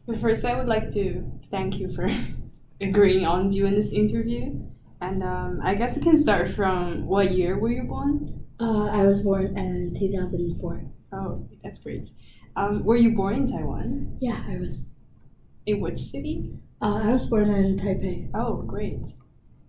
But first, I would like to thank you for agreeing on doing this interview. And I guess we can start from what year were you born? I was born in 2004. Oh, that's great. Were you born in Taiwan? Yeah, I was. In which city? I was born in Taipei. Oh, great.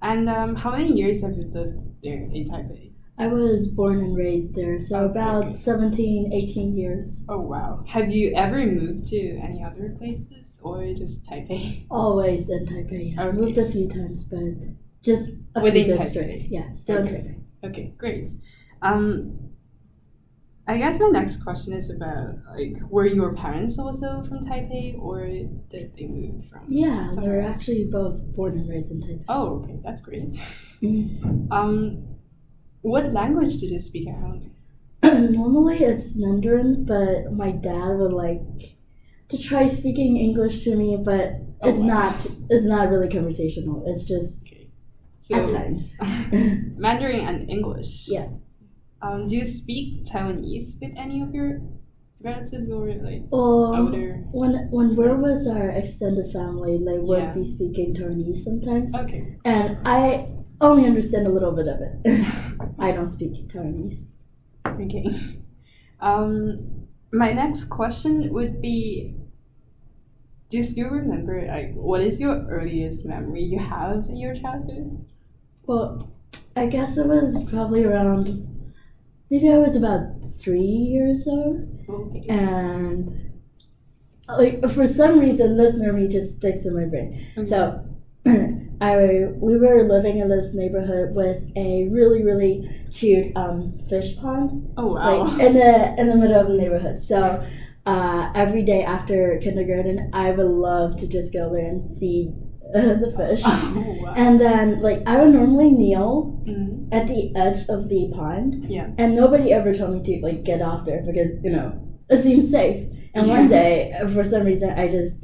And how many years have you lived there in Taipei? I was born and raised there, so about Okay. 17, 18 years. Oh, wow. Have you ever moved to any other places or just Taipei? Always in Taipei. Yeah. I Okay. moved a few times, but just a Within few Taipei? districts. Yeah, still in Okay. Taipei. Okay, great. I guess my next question is about were your parents also from Taipei or did they move from Yeah, they somewhere were else? actually both born and raised in Taipei. Oh, okay, that's great. Mm. What language did you speak at home? Normally it's Mandarin, but my dad would like to try speaking English to me, but Oh, it's wow. not really conversational. It's just Okay. at times. Mandarin and English. Yeah. Do you speak Taiwanese with any of your relatives or Well, older? when we're with our extended family, they would Yeah. be speaking Taiwanese sometimes, Okay. and I only understand a little bit of it. I don't speak Taiwanese. Okay. My next question would be, do you still remember what is your earliest memory you have in your childhood? Well, I guess it was probably around. Maybe I was about 3 years old, Okay. and for some reason this memory just sticks in my brain. Okay. So we were living in this neighborhood with a really cute fish pond, Oh wow. like in the middle of the neighborhood. So every day after kindergarten, I would love to just go there and feed the fish. Oh wow. And then I would normally kneel Mhm. at the edge of the pond, Yeah. and nobody ever told me to get off there because it seems safe. And one day, for some reason, I just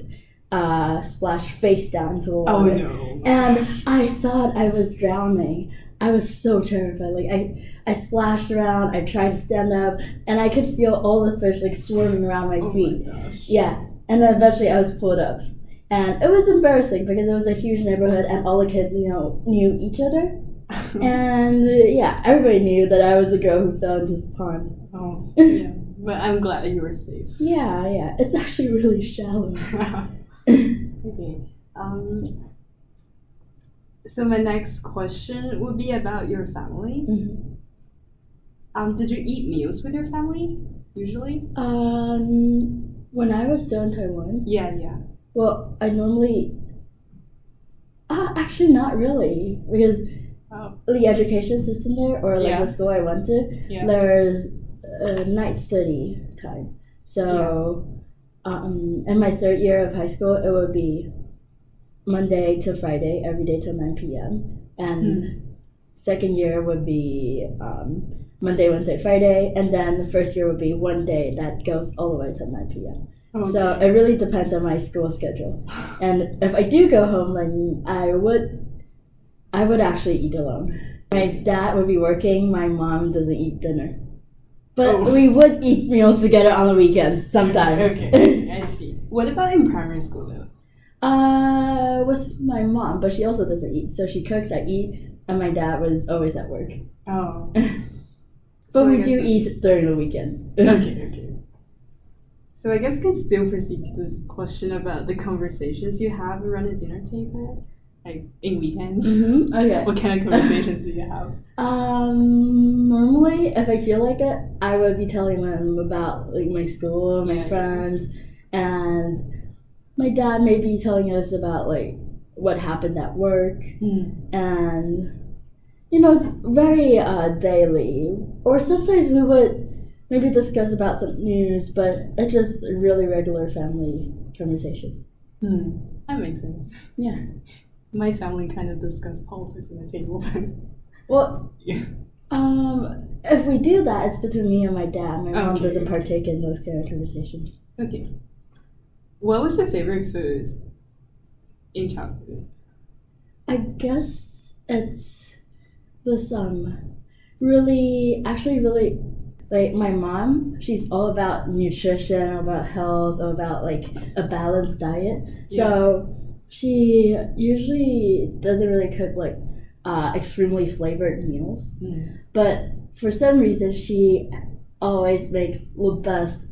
splashed face down into the Oh water, no. and I thought I was drowning. I was so terrified. I splashed around. I tried to stand up, and I could feel all the fish swarming around my Oh feet. my gosh. Yeah, and then eventually I was pulled up, and it was embarrassing because it was a huge neighborhood, and all the kids knew each other. And yeah, everybody knew that I was a girl who fell into the pond. Oh yeah. But I'm glad you were safe. Yeah, it's actually really shallow. Okay. So my next question would be about your family. Mhm. Did you eat meals with your family usually? When I was still in Taiwan, Yeah. well, I normally, actually not really, because Oh. the education system there, or Yeah. the school I went to, Yeah. there's a night study time. So, in my third year of high school, it would be Monday to Friday, every day till 9 p.m. And second year would be Monday, Wednesday, Friday. And then the first year would be one day that goes all the way till 9 p.m. Okay. So it really depends on my school schedule. And if I do go home, then I would actually eat alone. My dad would be working, my mom doesn't eat dinner. But Oh. we would eat meals together on the weekends sometimes. Okay, I see. What about in primary school though? With my mom, but she also doesn't eat. So she cooks, I eat, and my dad was always at work. Oh. But So I we guess do it's- eat during the weekend. Okay. So I guess we can still proceed to this question about the conversations you have around the dinner table, in weekends. Mm-hmm. Okay. What kind of conversations do you have? Normally, if I feel like it, I would be telling them about my school, my Yeah. friends, and my dad may be telling us about what happened at work, and it's very daily. Or sometimes we would maybe discuss about some news, but it's just a really regular family conversation. That makes sense. Yeah. My family kind of discuss politics on the table, but Well, yeah. if we do that, it's between me and my dad. My mom Okay. doesn't partake in those kind of conversations. Okay. What was your favorite food in childhood? I guess it's this really like my mom, she's all about nutrition, all about health, all about like a balanced diet. So she usually doesn't really cook like extremely flavored meals. But for some reason, she always makes the best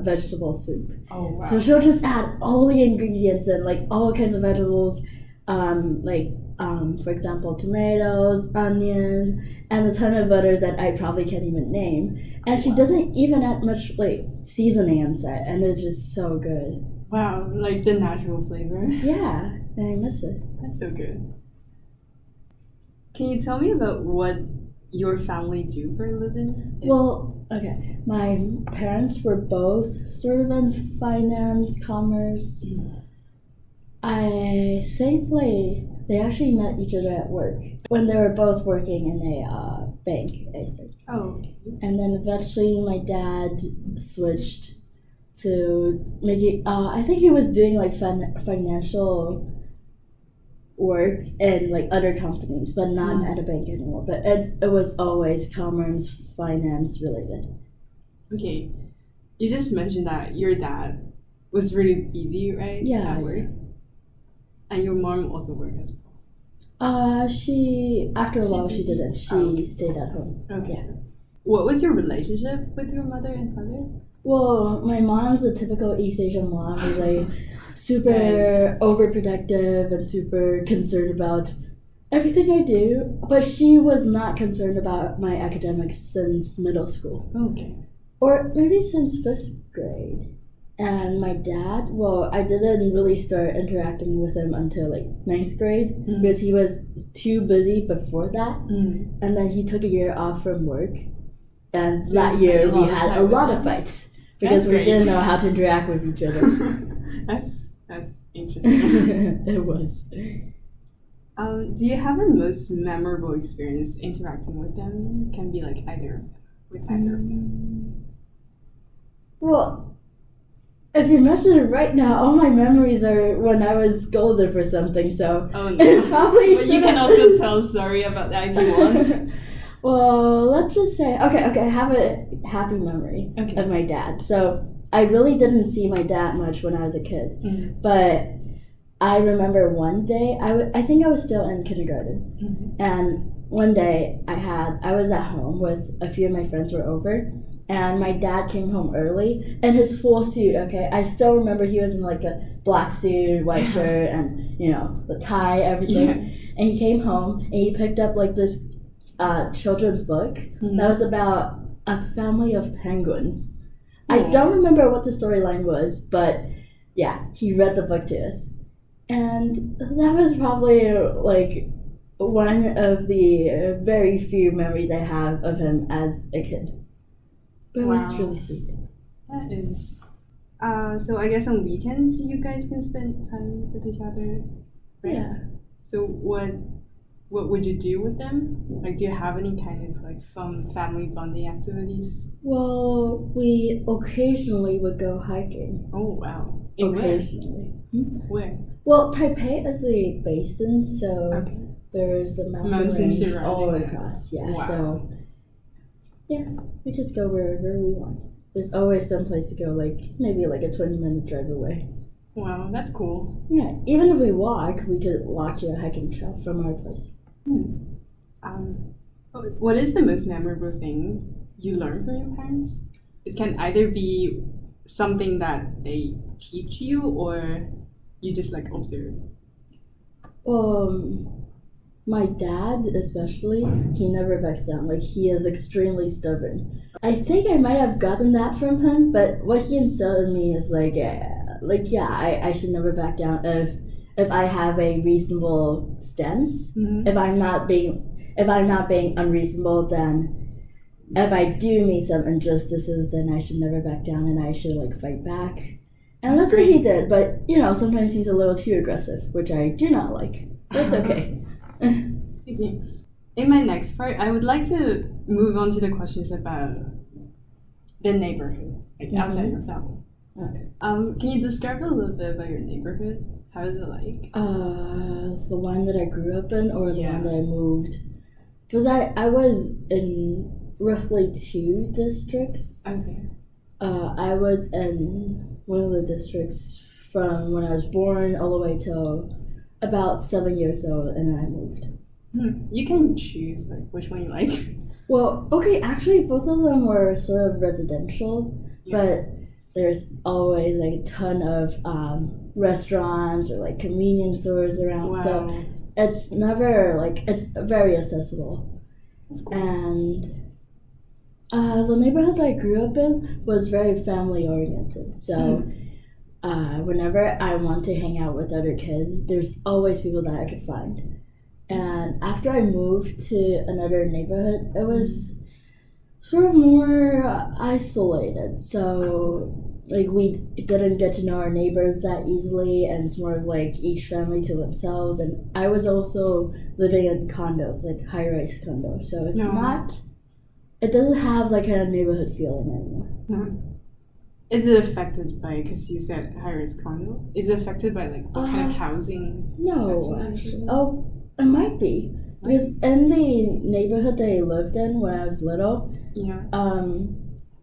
vegetable soup. Oh wow. So she'll just add all the ingredients and like all kinds of vegetables, for example, tomatoes, onions, and a ton of butters that I probably can't even name. And she doesn't even add much like seasoning inside, and it's just so good. Wow, like the natural flavor. Yeah, and I miss it. That's so good. Can you tell me about what your family do for a living? Well, okay. My parents were both sort of in finance, commerce. I think they actually met each other at work when they were both working in a bank, I think. Oh. And then eventually my dad switched to making, I think he was doing like financial work in like other companies, but not at a bank anymore. But it was always commerce, finance related. Okay. You just mentioned that your dad was really busy, right? Yeah. At work. And your mom also worked as well. She after a while she didn't. She stayed at home. Okay. Yeah. What was your relationship with your mother and father? Well, my mom's the typical East Asian mom, who's like super overprotective and super concerned about everything I do. But she was not concerned about my academics since middle school. Okay. Or maybe since 5th grade. And my dad, well, I didn't really start interacting with him until like 9th grade because he was too busy before that. And then he took a year off from work. And that year we had a lot of fights because we didn't know how to interact with each other. That's interesting. It was. Do you have a most memorable experience interacting with them? Can be like either of them. Well, if you mention it right now, all my memories are when I was scolded for something, so oh no. Probably but you can also tell a story about that if you want. Well, let's just say, okay, I have a happy memory of my dad. So I really didn't see my dad much when I was a kid, but I remember one day, I think I was still in kindergarten, and one day I was at home with a few of my friends were over, and my dad came home early in his full suit, okay? I still remember he was in like a black suit, white shirt, and the tie, everything. And he came home and he picked up like this children's book that was about a family of penguins. I don't remember what the storyline was, but yeah, he read the book to us. And that was probably like one of the very few memories I have of him as a kid. But it was really sweet. That is. So I guess on weekends you guys can spend time with each other, right? Yeah. So what would you do with them? Like, do you have any kind of like fun family bonding activities? Well, we occasionally would go hiking. Oh wow! Occasionally. Where? Well, Taipei is a basin, so there's a mountain range all across. Yeah, so yeah, we just go wherever we want. There's always some place to go, like maybe like a 20-minute drive away. Wow, that's cool. Yeah, even if we walk, we could walk to a hiking trail from our place. What is the most memorable thing you learned from your parents? It can either be something that they teach you or you just like observe. My dad especially, he never backs down. Like, he is extremely stubborn. I think I might have gotten that from him, but what he instilled in me is I should never back down if I have a reasonable stance. If I'm not being unreasonable, then if I do meet some injustices, then I should never back down and I should like fight back. And that's what he did, but sometimes he's a little too aggressive, which I do not like. That's okay. In my next part, I would like to move on to the questions about the neighborhood, like outside your family. Okay. Can you describe a little bit about your neighborhood? How is it like? The one that I grew up in or the one that I moved? Because I was in roughly 2 districts. Okay. I was in one of the districts from when I was born all the way till about 7 years old, and then I moved. You can choose like which one you like. Well, okay, actually, both of them were sort of residential, but there's always like a ton of restaurants or like convenience stores around. Wow. So it's never like it's very accessible. That's cool. And the neighborhood that I grew up in was very family oriented. So whenever I want to hang out with other kids, there's always people that I could find. And after I moved to another neighborhood, it was sort of more isolated. So like we didn't get to know our neighbors that easily, and it's more of like each family to themselves. And I was also living in condos, like high-rise condos. So it's it doesn't have like a neighborhood feeling anymore. No. Is it affected by, because you said high-rise condos, is it affected by like what kind of housing? No, actually. Oh, it might be. Because in the neighborhood that I lived in when I was little,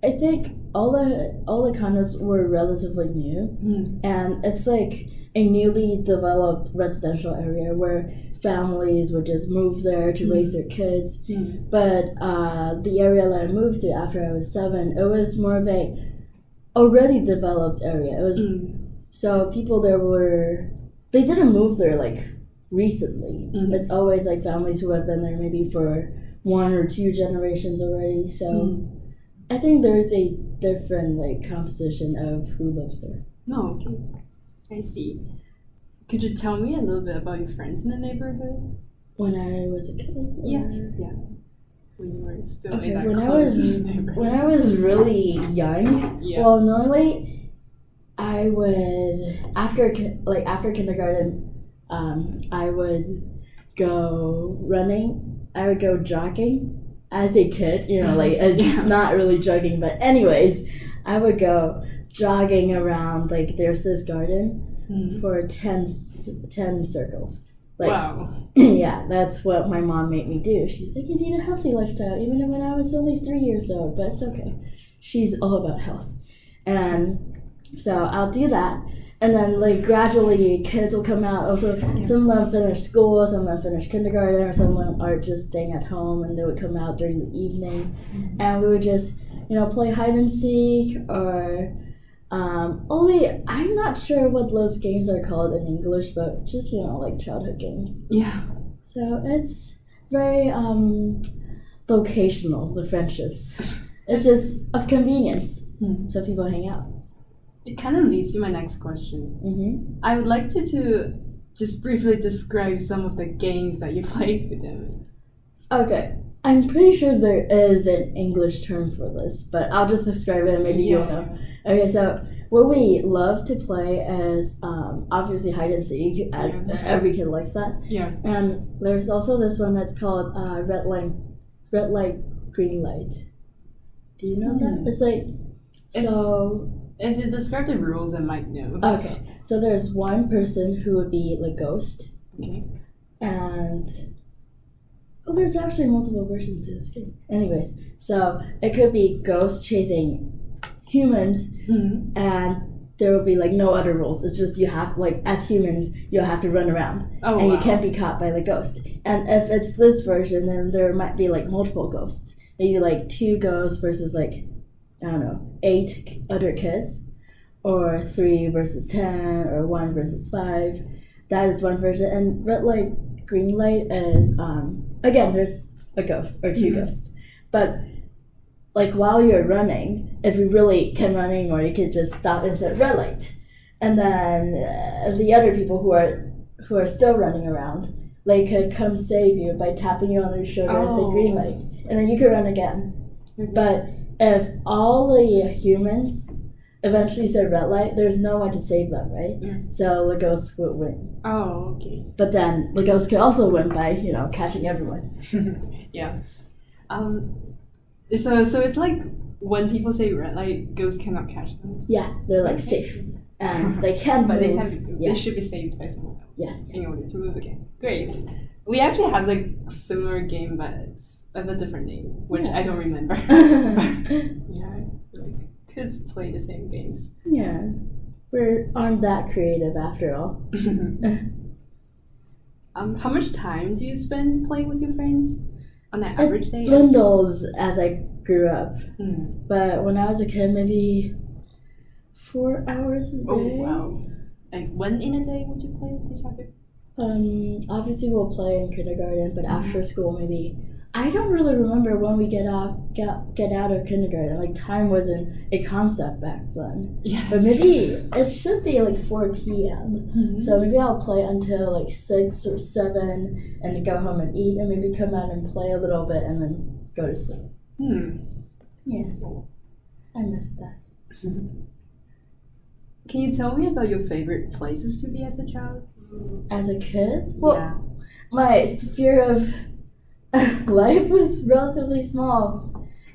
I think all the condos were relatively new, and it's like a newly developed residential area where families would just move there to raise their kids. But the area that I moved to after I was 7, it was more of a already developed area. It was so people there they didn't move there like recently. It's always like families who have been there maybe for 1 or 2 generations already. So I think there's a different like composition of who lives there. Oh, okay. I see. Could you tell me a little bit about your friends in the neighborhood? When I was a kid? Yeah. When you were still in that when I was really young, well, normally I would after kindergarten, I would go running. I would go jogging as a kid, like as not really jogging, but anyways, I would go jogging around like there's this garden for 10 circles. Like, wow. Yeah, that's what my mom made me do. She's like, you need a healthy lifestyle, even when I was only 3 years old, but it's okay. She's all about health. And so I'll do that. And then like gradually kids will come out. Also, some of them finish school, some of them finish kindergarten, or some of them are just staying at home, and they would come out during the evening. And we would just, play hide and seek, or I'm not sure what those games are called in English, but just, like childhood games. Yeah. So it's very vocational, the friendships. It's just of convenience, so people hang out. It kind of leads to my next question. I would like you to just briefly describe some of the games that you played with them. Okay. I'm pretty sure there is an English term for this, but I'll just describe it and maybe you'll know. Okay, so what we love to play is obviously hide and seek, as every kid likes that. Yeah. And there's also this one that's called red light, green light. Do you know that? It's like, If you describe the rules, I might know. Okay, so there's one person who would be the ghost. Okay. And there's actually multiple versions to this game. Anyways, so it could be ghosts chasing humans, and there will be like no other rules. It's just you have, like, as humans, you'll have to run around, and you can't be caught by the ghost. And if it's this version, then there might be like multiple ghosts. Maybe like 2 ghosts versus like, I don't know, 8 other kids, or 3 versus 10, or 1 versus 5. That is one version. And red light, green light is again, there's a ghost or 2 ghosts, but like while you're running, if you really can't run anymore, you could just stop and say red light, and then the other people who are still running around, they could come save you by tapping you on their shoulder and say green light, and then you could run again. But if all the humans eventually say red light, there's no one to save them, right? So the ghosts would win. Oh, okay. But then the ghosts could also win by, catching everyone. Yeah. So it's like when people say red light, ghosts cannot catch them. Yeah, they're like safe. And they can but move. They should be saved by someone else. Yeah. In order to move again. Great. We actually had like similar game, but of a different name, which I don't remember. Yeah, like kids play the same games. Yeah, we aren't that creative after all. How much time do you spend playing with your friends on an average day? It dwindles as I grew up, Mm. but when I was a kid, maybe 4 hours a day. Oh wow! Like when in a day would you play with each other? Obviously we'll play in kindergarten, but after school maybe. I don't really remember when we get out of kindergarten. Like time wasn't a concept back then. Yeah, But maybe it should be like 4 p.m. Mm-hmm. So maybe I'll play until like 6 or 7 and go home and eat and maybe come out and play a little bit and then go to sleep. Yeah, I miss that. Can you tell me about your favorite places to be as a child? As a kid, well, Yeah. my sphere of life was relatively small.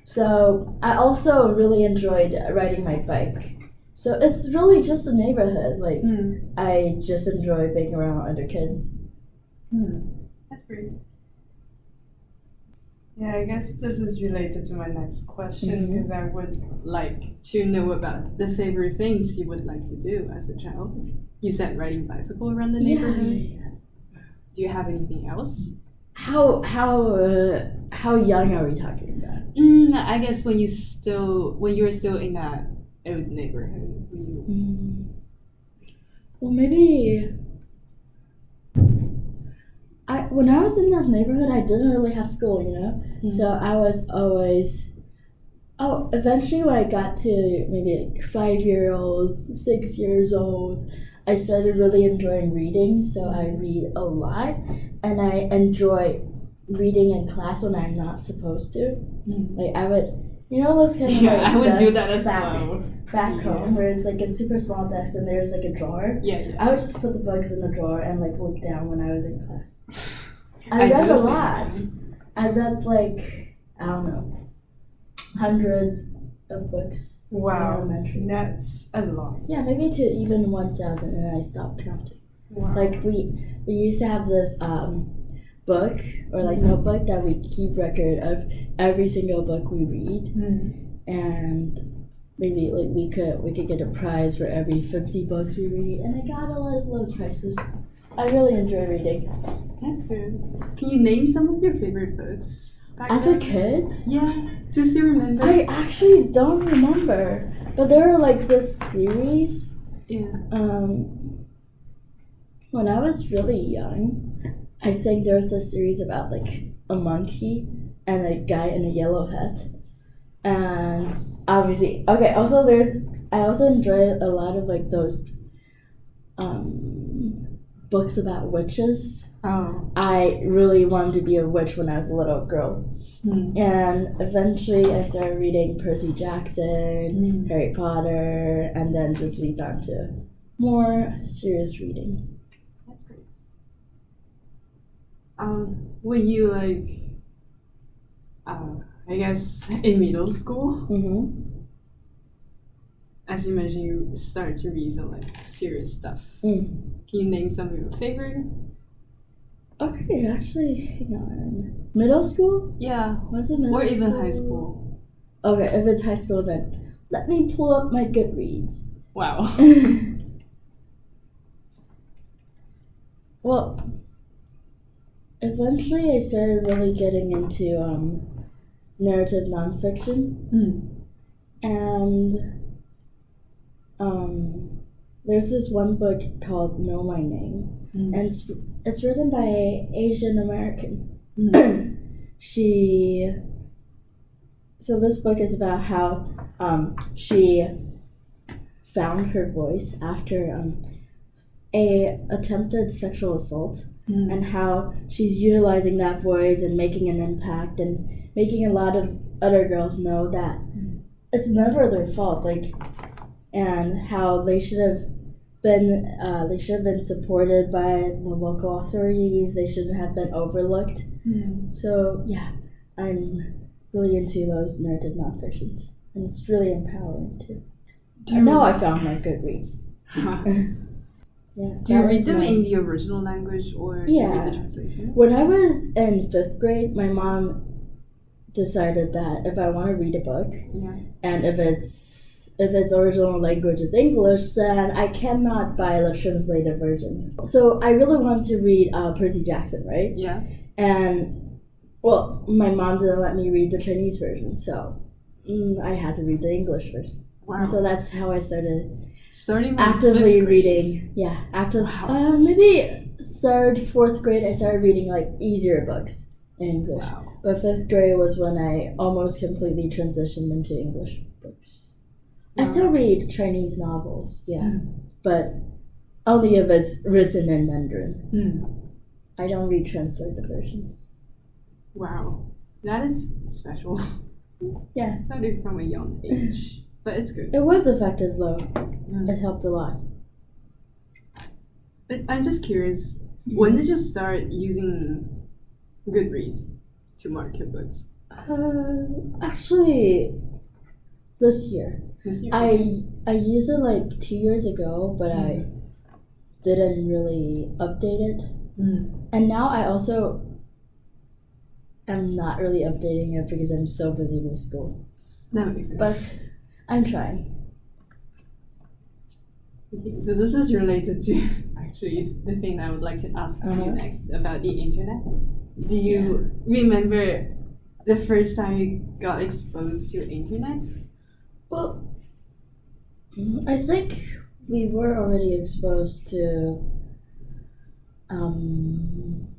So I also really enjoyed riding my bike. So it's really just a neighborhood. Like I just enjoy being around other kids. That's great. Yeah, I guess this is related to my next question because I would like to know about the favorite things you would like to do as a child. You said riding bicycle around the neighborhood. Yeah. Do you have anything else? How young are we talking about? I guess when you were still in that old neighborhood. Well, maybe when I was in that neighborhood, I didn't really have school, you know? So I was always... eventually when I got to maybe like 5-year-old, 6 years old, I started really enjoying reading, so I read a lot, and I enjoy reading in class when I'm not supposed to. Like I would, you know, those kind of like I would do that as desks well. back home where it's like a super small desk and there's like a drawer. Yeah. I would just put the books in the drawer and like look down when I was in class. I I read do a the same lot. thing. I read like, I don't know, hundreds of books in Wow, elementary. that's a lot. Yeah, maybe to even 1,000 and I stopped counting. Wow. Like we used to have this book or like notebook that we keep record of every single book we read, and maybe like we could get a prize for every 50 books we read, and I got a lot of those prizes. I really enjoy reading. That's good. Can you name some of your favorite books? As a kid, Yeah. Do you still remember? I actually don't remember, but there were like this series. Yeah. When I was really young, I think there was this series about like a monkey and a guy in a yellow hat, and obviously, okay. Also, I also enjoy a lot of like those books about witches. Oh. I really wanted to be a witch when I was a little girl. And eventually I started reading Percy Jackson, Harry Potter, and then just leads on to more serious readings. That's great. Were you like, I guess in middle school? As you mentioned, you started to read some like serious stuff. Can you name some of your favorite? Okay, actually, hang on. Middle school? Yeah. Was it middle Or even school? high school. Okay, if it's high school, then let me pull up my Goodreads. Wow. Well, eventually I started really getting into narrative nonfiction. And there's this one book called Know My Name. And it's written by an Asian American. So this book is about how she found her voice after a attempted sexual assault, and how she's utilizing that voice and making an impact and making a lot of other girls know that it's never their fault, like, and how they should have been supported by the local authorities. They shouldn't have been overlooked. So yeah, I'm really into those narrative nonfictions, and it's really empowering too. Now I found my Goodreads. Yeah. Do you read them in the original language or do you read the translation? When I was in 5th grade, my mom decided that if I want to read a book, Yeah. and if its original language is English, then I cannot buy the translated versions. So I really want to read Percy Jackson, right? Yeah. And well, my mom didn't let me read the Chinese version, so I had to read the English version. Wow. And so that's how I started Starting from actively 5th grade. reading. Yeah, Wow. maybe 3rd, 4th grade, I started reading like easier books in English. Wow. But 5th grade was when I almost completely transitioned into English books. I still read Chinese novels, yeah, but only if it's written in Mandarin. I don't read translated versions. Wow. That is special. Yeah. Starting from a young age. But it's good. It was effective though. It helped a lot. But I'm just curious, when did you start using Goodreads to mark your books? Actually, this year. This year? I used it like 2 years ago, but I didn't really update it. And now I also am not really updating it because I'm so busy with school. That makes sense. But I'm trying. Okay, so this is related to actually the thing I would like to ask you next about the internet. Do you remember the first time you got exposed to internet? Well, I think we were already exposed to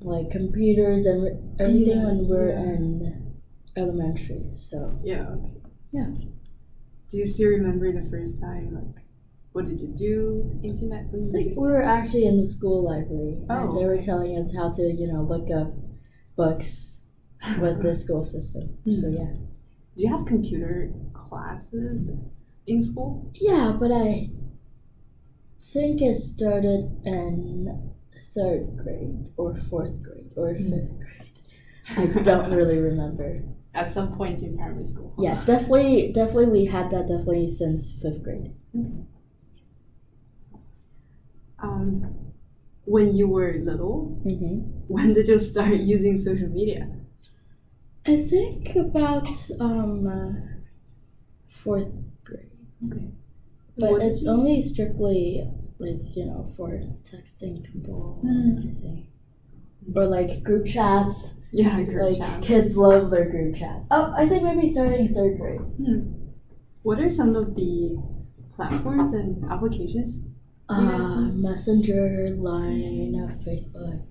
like computers and everything when we're in elementary. So yeah. Okay. Yeah. Do you still remember the first time? Like, what did you do? With the internet? I think we were actually in the school library, and they were telling us how to, look up books with the school system. So yeah. Do you have computer classes in school? Yeah, but I think it started in 3rd grade or 4th grade or 5th grade. I don't really remember. At some point in primary school. Yeah, definitely we had that definitely since 5th grade. Okay. When you were little, when did you start using social media? I think about 4th grade. Okay. But it's only strictly for texting people and everything. Or like group chats. Yeah, group chats. Kids love their group chats. Oh, I think maybe starting 3rd grade. What are some of the platforms and applications? Messenger, Line, Facebook.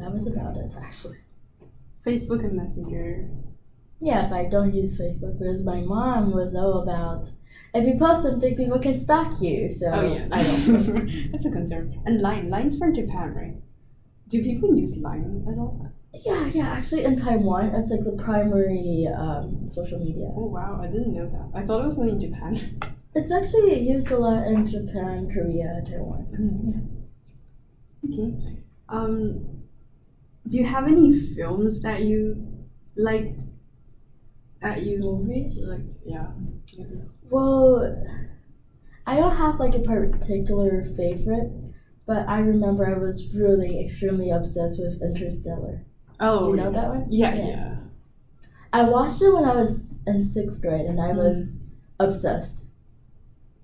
That was about it, actually. Facebook and Messenger. Yeah, but I don't use Facebook because my mom was all about if you post something, people can stalk you. So I don't post. That's a concern. And Line. Line's from Japan, right? Do people use Line at all? Yeah. Actually, in Taiwan, it's like the primary social media. Oh wow, I didn't know that. I thought it was only in Japan. It's actually used a lot in Japan, Korea, Taiwan. Okay. Do you have any films that you liked? Movies? Yeah. Well, I don't have like a particular favorite, but I remember I was really extremely obsessed with Interstellar. Oh, do you know that one? Yeah. I watched it when I was in 6th grade, and I was obsessed.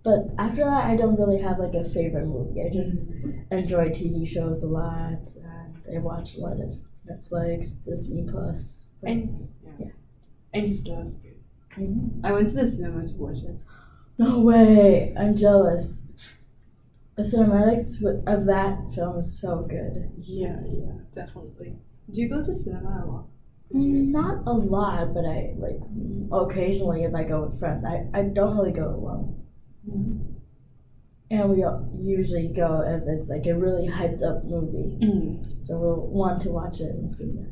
But after that, I don't really have like a favorite movie. I just enjoy TV shows a lot, and I watch a lot of Netflix, Disney Plus. And Interstellar is good. I went to the cinema to watch it. No way! I'm jealous. The cinematics of that film is so good. Yeah, definitely. Do you go to cinema a lot? Not a lot, but I occasionally if I go with friends. I don't really go alone. And we usually go if it's like a really hyped up movie. So we'll want to watch it in the cinema.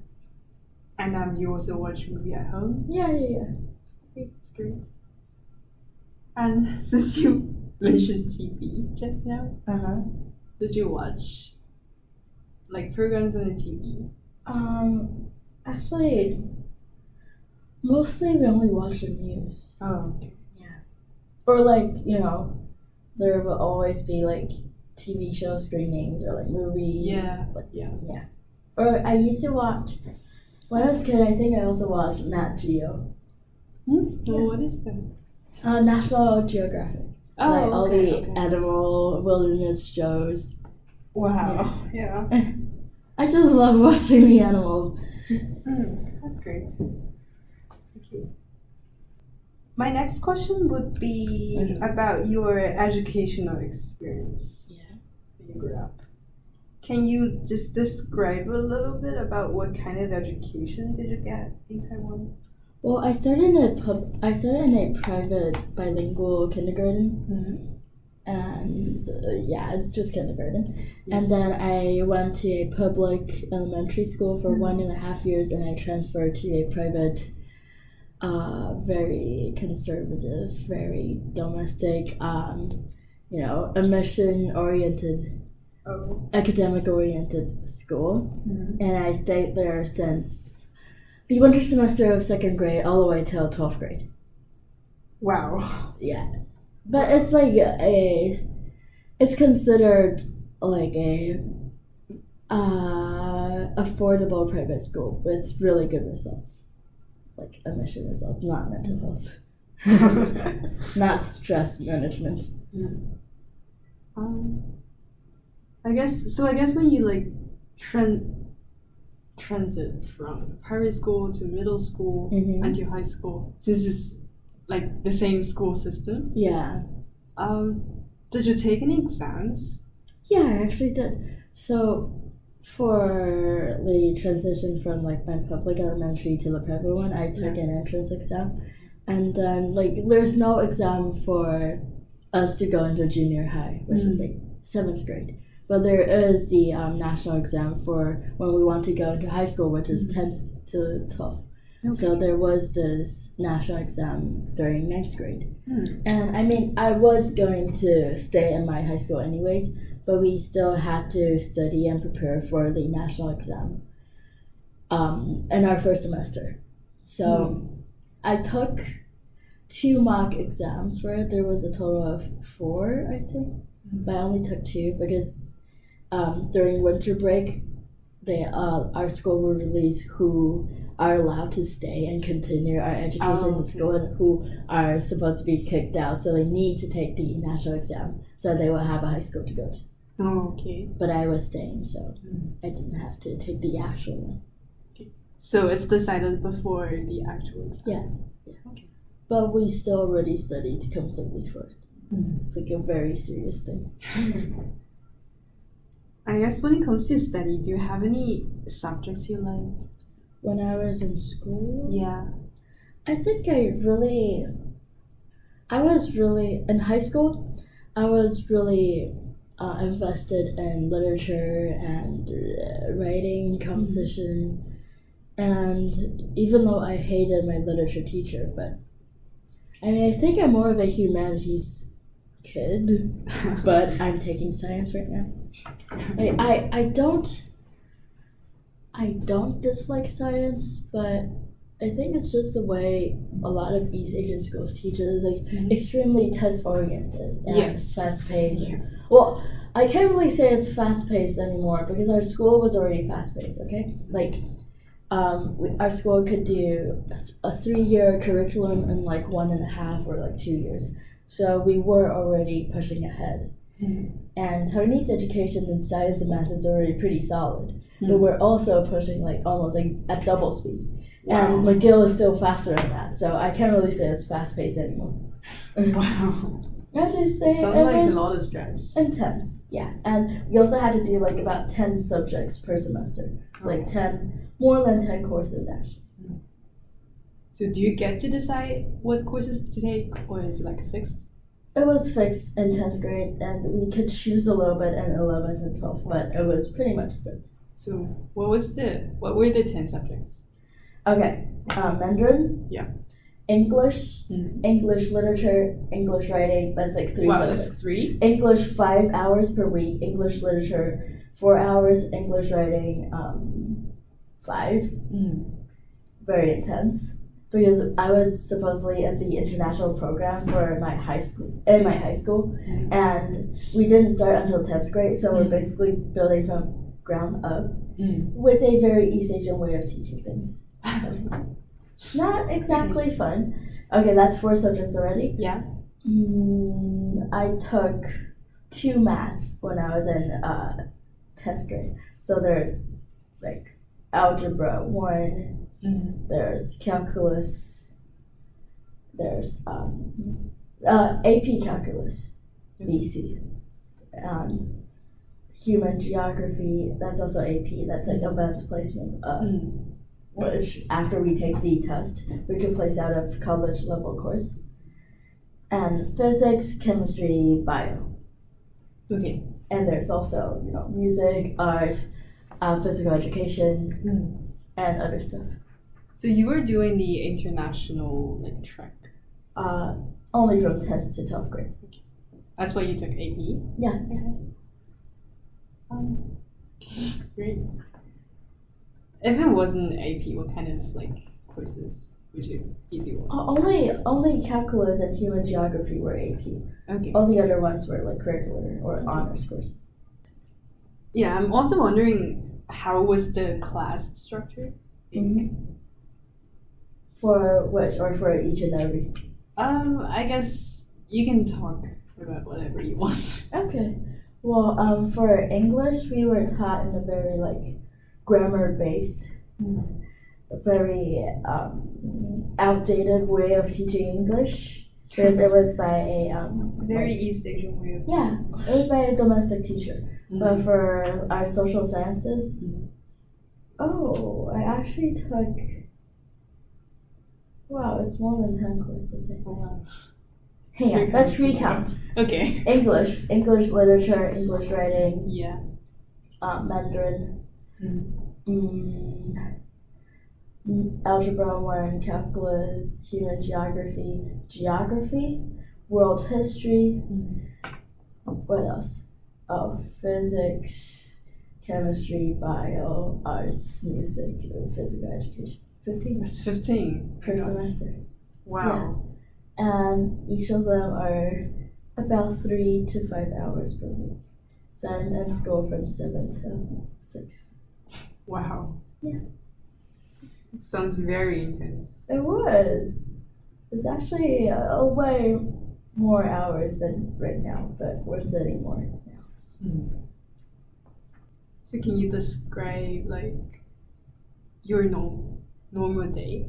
And you also watch movie at home? Yeah. Okay, that's great. And since you mentioned TV just now, did you watch like programs on the TV? Actually, mostly we only watch the news. Oh, okay. Yeah. Or there will always be like TV show screenings or like movie. Yeah. Or I used to watch When I was a kid, I think I also watched Nat Geo. Well, what is that? National Geographic. Oh, like all okay, the okay. animal wilderness shows. Wow. Yeah. I just love watching the animals. That's great. Okay. My next question would be about your educational experience Yeah. when you grew up. Can you just describe a little bit about what kind of education did you get in Taiwan? Well, I started in a private bilingual kindergarten, and it's just kindergarten. And then I went to a public elementary school for 1.5 years, and I transferred to a private, very conservative, very domestic, a mission-oriented, academic-oriented school. And I stayed there since the winter semester of 2nd grade all the way till 12th grade. Wow. Yeah. But it's like it's considered like a affordable private school with really good results. Like admission results, not mental health. Not stress management. I guess when you like transit from primary school to middle school and to high school, since it's like the same school system. Yeah. Did you take any exams? Yeah, I actually did. So for the transition from like my public elementary to the private one, I took an entrance exam, and then like there's no exam for us to go into junior high, which is like 7th grade. But there is the national exam for when we want to go into high school, which is 10th to 12th. Okay. So there was this national exam during 9th grade. And I mean, I was going to stay in my high school anyways, but we still had to study and prepare for the national exam in our first semester. So I took 2 mock exams for it. There was a total of 4, I think, but I only took 2 because during winter break, our school will release who are allowed to stay and continue our education in school and who are supposed to be kicked out. So they need to take the national exam so they will have a high school to go to. Oh, okay. But I was staying, so I didn't have to take the actual one. Okay. So it's decided before the actual exam? Yeah. Okay. But we still already studied completely for it. It's like a very serious thing. I guess when it comes to study, do you have any subjects you liked? When I was in school? Yeah. I think I was really, in high school, I was really invested in literature and writing, composition, and even though I hated my literature teacher, but I mean, I think I'm more of a humanities kid, but I'm taking science right now. I don't dislike science, but I think it's just the way a lot of East Asian schools teach it is like extremely test oriented and fast paced. Well, I can't really say it's fast paced anymore because our school was already fast paced. Okay, like our school could do a 3-year curriculum in like 1.5 or like 2 years. So we were already pushing ahead. And Taiwanese education in science and math is already pretty solid. But we're also pushing like almost like at double speed. Wow. And McGill is still faster than that. So I can't really say it's fast paced anymore. Wow. I just say sounds like a lot of stress. Intense, yeah. And we also had to do like about 10 subjects per semester. It's like more than 10 courses actually. So do you get to decide what courses to take, or is it like fixed? It was fixed in 10th grade, and we could choose a little bit in 11th and 12th, but it was pretty much set. So what were the 10 subjects? Okay, Mandarin. Yeah. English, English literature, English writing. That's like 3 subjects. That's 3? English 5 hours per week. English literature 4 hours. English writing 5. Very intense. Because I was supposedly in the international program for my high school, and we didn't start until 10th grade, so we're basically building from ground up with a very East Asian way of teaching things. So, not exactly fun. Okay, that's 4 subjects already. Yeah. I took 2 maths when I was in 10th grade. So there's like algebra 1, there's calculus, there's AP calculus, BC, and human geography, that's also AP, that's like advanced placement, which after we take the test, we can place out of college level course. And physics, chemistry, bio. Okay. And there's also, music, art, physical education, and other stuff. So you were doing the international track. Only from 10th to 12th grade. Okay. That's why you took AP? Yeah. Yes. Great. If it wasn't AP, what kind of courses would you be doing? Only calculus and human geography were AP. Okay. All the other ones were regular or honors courses. Yeah, I'm also wondering how was the class structured? For which or for each and every? I guess you can talk about whatever you want. Okay. Well, for English, we were taught in a very grammar-based, very outdated way of teaching English, because it was by a very East Asian way of teaching. Yeah, it was by a domestic teacher. But for our social sciences, I actually took. Wow, it's more than 10 courses. Hang on, let's recount. Okay. English literature, English writing. Yeah. Mandarin. Algebra 1, calculus, human geography, world history. What else? Oh, physics, chemistry, bio, arts, music, physical education. 15. That's 15 per semester. Wow. Yeah. And each of them are about 3 to 5 hours per week. So I'm in school from 7 to 6. Wow. Yeah. It sounds very intense. It was. It's actually way more hours than right now, but we're studying more now. So can you describe your normal day?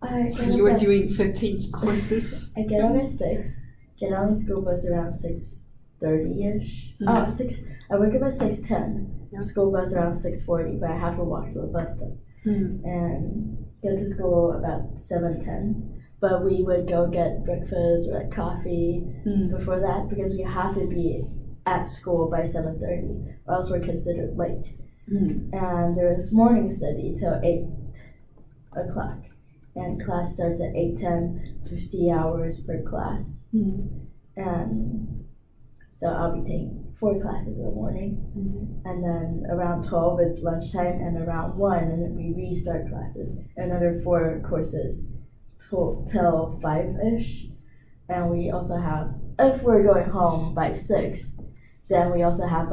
You were doing 15 courses. I get up at 6, get on the school bus around 6:30ish. I wake up at 6:10. Yeah. School bus around 6:40, but I have to walk to the bus stop and get to school about 7:10. But we would go get breakfast or coffee before that because we have to be at school by 7:30, or else we're considered late. And there's morning study till 8 o'clock, and class starts at 8:10, 50 hours per class. And so I'll be taking 4 classes in the morning, and then around 12 it's lunchtime, and around 1 and then we restart classes, another 4 courses till 5ish. And we also have, if we're going home by 6, then we also have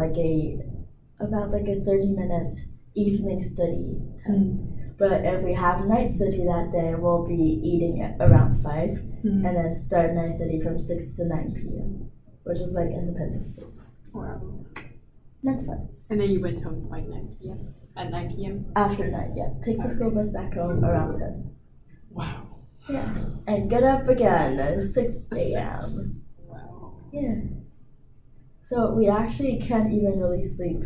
about a 30-minute evening study time. But if we have night study that day, we'll be eating at around 5 and then start night study from 6 to 9 p.m., which is independent study. Wow. Not fun. And then you went home by 9 p.m. At 9 p.m. After 9, yeah. Take the school bus back home around 10. Wow. Yeah. And get up again at 6 a.m. Wow. Yeah. So we actually can't even really sleep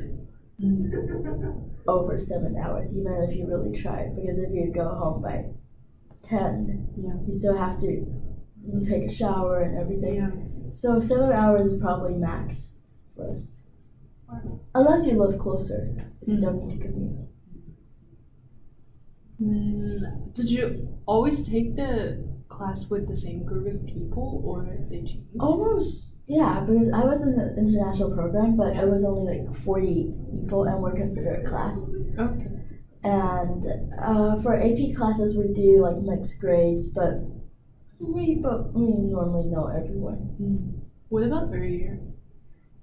over 7 hours, even if you really try. Because if you go home by 10, you still have to take a shower and everything. Yeah. So 7 hours is probably max for us. Wow. Unless you live closer, if you don't need to commute. Did you always take the class with the same group of people, or did you? Almost, yeah, because I was in the international program, but it was only 40 people, and we're considered a class. Okay. And for AP classes, we do mixed grades, but we normally know everyone. What about earlier?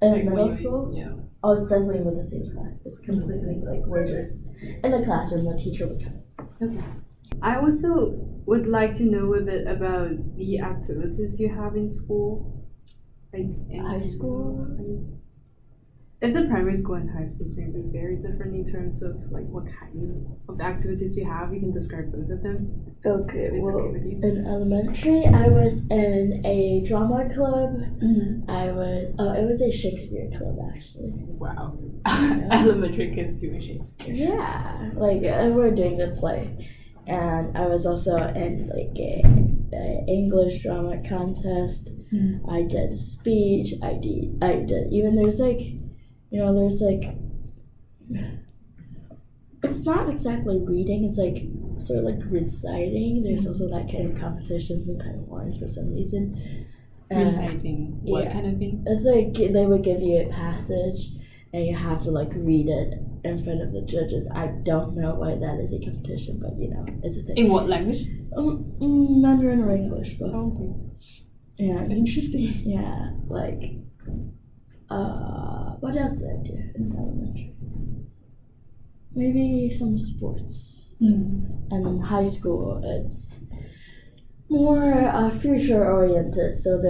In middle school? Yeah. Oh, it's definitely with the same class. It's completely like we're just in the classroom. The teacher would come. Okay. I also would like to know a bit about the activities you have in school. Like in High school? It's a primary school and high school, so it would be very different in terms of like what kind of activities you have. You can describe both of them. Okay, It's well, okay with you. in elementary, I was in a drama club. Mm-hmm. It was a Shakespeare club actually. Wow. Yeah. Elementary kids doing Shakespeare. Yeah, like we're doing the play, and I was also in like a English drama contest. Mm. I did speech. I did even there's like, there's like. It's not exactly reading. It's like sort of like reciting. There's also that kind of competitions in Taiwan for some reason. Reciting what yeah. kind of thing? It's like they would give you a passage, and you have to like read it in front of the judges. I don't know why that is a competition, but it's a thing. In what language? Mandarin or English, both. Okay. Yeah. That's interesting. Yeah, like. What else did I do in elementary? Maybe some sports. Mm. And in high school, it's more future oriented. So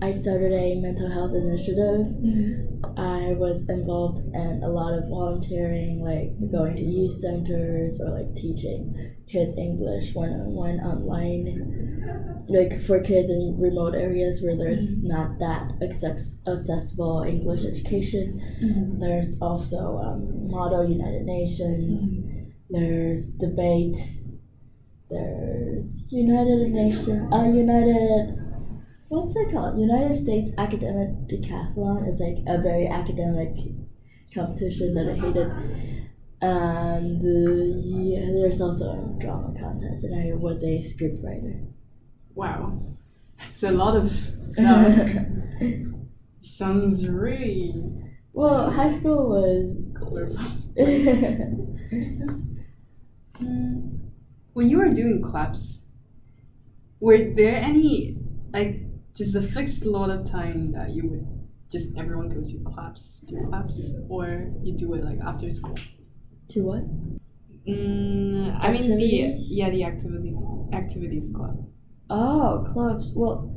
I started a mental health initiative. Mm. I was involved in a lot of volunteering, like going to youth centers or like teaching kids English one-on-one online, like for kids in remote areas where there's not that accessible English education. Mm. There's also Model United Nations. There's debate. There's what's it called? United States Academic Decathlon is like a very academic competition that I hated. And there's also a drama contest, and I was a scriptwriter. Wow. That's a lot of stuff. Sounds really Well, high school was colorful. When you were doing clubs, were there any like just a fixed lot of time that you would just everyone goes to do clubs, or you do it like after school? To what? I mean the activities club. Oh, clubs. Well,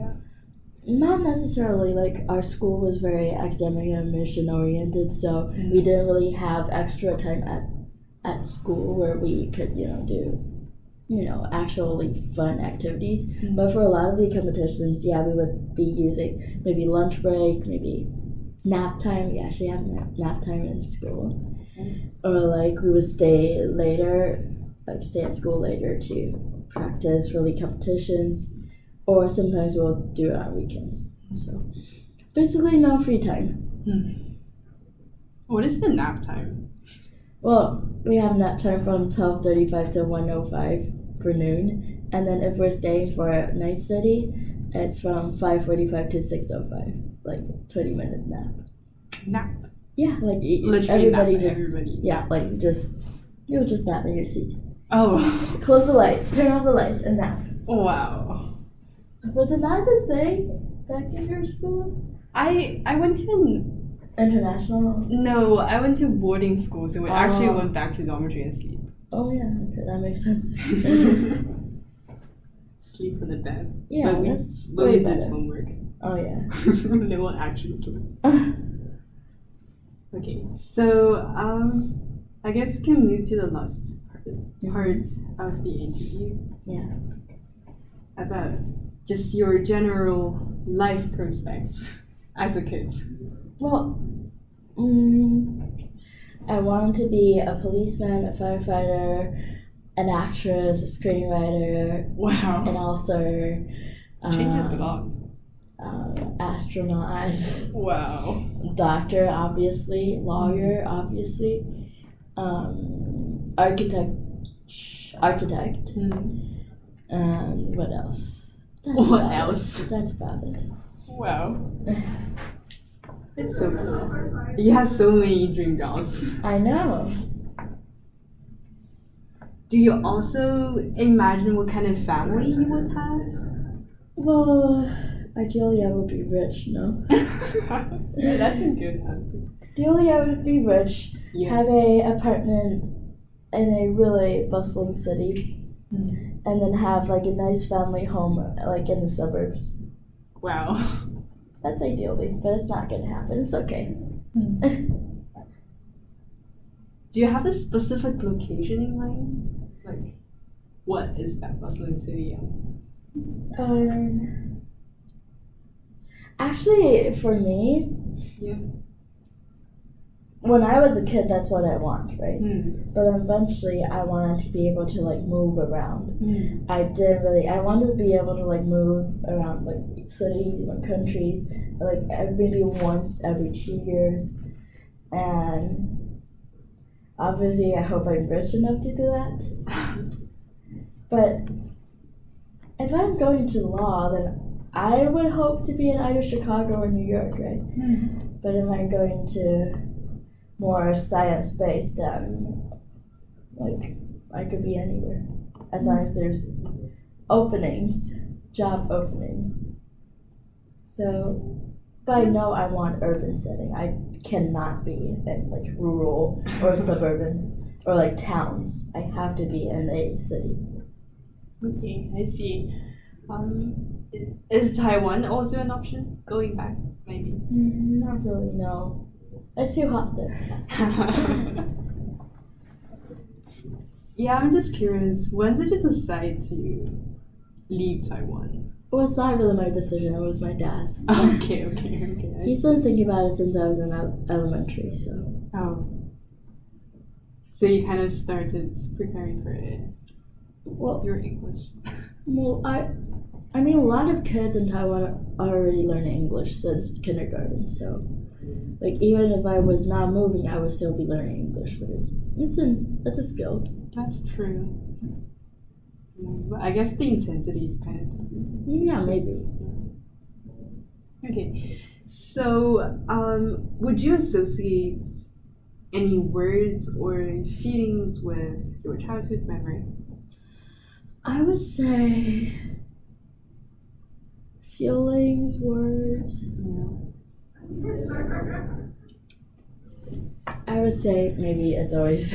not necessarily. Like our school was very academic and mission oriented, so we didn't really have extra time at school where we could do actually fun activities. Mm-hmm. But for a lot of the competitions, we would be using maybe lunch break, maybe nap time. We actually have nap time in school. Or like we would stay at school later to practice for the competitions, or sometimes we'll do it on weekends. So basically no free time. What is the nap time? Well, we have nap time from 12:35 to 1:05 for noon, and then if we're staying for night study, it's from 5:45 to 6:05, like 20-minute nap. Nap. Yeah, like literally everybody nap, just you'll just nap in your seat. Oh. Close the lights, turn off the lights, and nap. Wow. Was it not the thing back in your school? I went to International? No, I went to boarding school, so we actually went back to dormitory and sleep. Oh yeah, okay, that makes sense. Sleep in the bed. Yeah, but that's we way did better. homework. Oh yeah. No one actually slept. Okay, so I guess we can move to the last part of the interview. Yeah. About just your general life prospects as a kid. Well, I wanted to be a policeman, a firefighter, an actress, a screenwriter, Wow. an author. Changes a lot. Astronaut. Wow. Doctor, obviously. Lawyer, obviously. Architect. And what else? That's about it. Wow. It's so cool. You have so many dream jobs. I know. Do you also imagine what kind of family you would have? Well, Ideally, I would be rich, no? Yeah, that's a good answer. Ideally, I would be rich, Yeah. have a apartment in a really bustling city, and then have like a nice family home like in the suburbs. Wow. That's ideally, but it's not gonna happen. It's okay. Do you have a specific location in mind? Like, what is that bustling city? Actually, for me, Yeah. when I was a kid, that's what I want, right? But eventually, I wanted to be able to like move around. I wanted to be able to like move around like cities, even countries, like maybe once every 2 years. And obviously, I hope I'm rich enough to do that. But if I'm going to law, then I would hope to be in either Chicago or New York, right? But if I'm going to more science-based, then like I could be anywhere as long as there's job openings. So, but I know I want urban setting. I cannot be in like rural or suburban or like towns. I have to be in a city. Okay, I see. Is Taiwan also an option? Going back, maybe? Not really, no. It's too hot there. Yeah, I'm just curious. When did you decide to leave Taiwan? It was not really my decision, it was my dad's. Okay. He's been thinking about it since I was in elementary, so. Oh. So you kind of started preparing for it. Well, Your English. Well, I mean, a lot of kids in Taiwan are already learning English since kindergarten, so like even if I was not moving, I would still be learning English because it's a skill. That's true. But I guess the intensity is kind of different. Yeah, maybe. Okay, so would you associate any words or feelings with your childhood memory? I would say feelings, words. I would say maybe it's always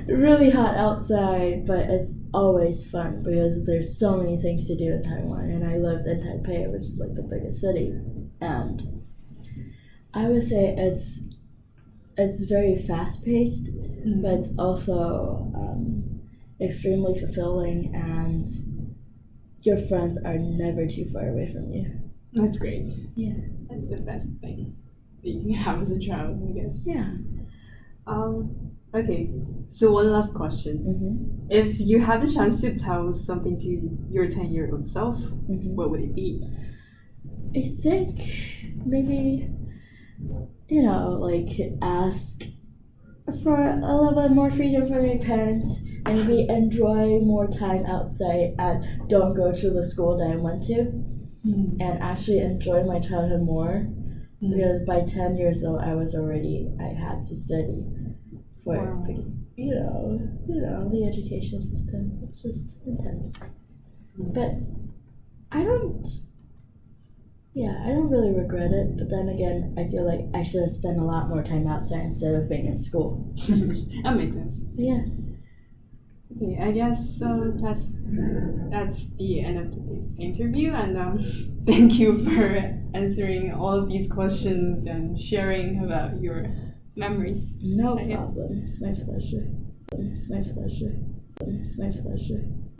really hot outside, but it's always fun because there's so many things to do in Taiwan, and I lived in Taipei, which is like the biggest city, and I would say it's very fast paced, but it's also extremely fulfilling, and your friends are never too far away from you. That's great. Yeah. That's the best thing that you can have as a child, I guess. Yeah. Okay, so one last question. If you had the chance to tell something to your 10-year-old self, what would it be? I think maybe, like ask for a little bit more freedom from your parents and maybe enjoy more time outside and don't go to the school that I went to and actually enjoy my childhood more because by 10 years old I had to study because the education system, it's just intense. But I don't really regret it, but then again, I feel like I should have spent a lot more time outside instead of being in school. That makes sense. Yeah. Okay, I guess that's the end of today's interview, and thank you for answering all of these questions and sharing about your memories. No problem. It's my pleasure. It's my pleasure. It's my pleasure.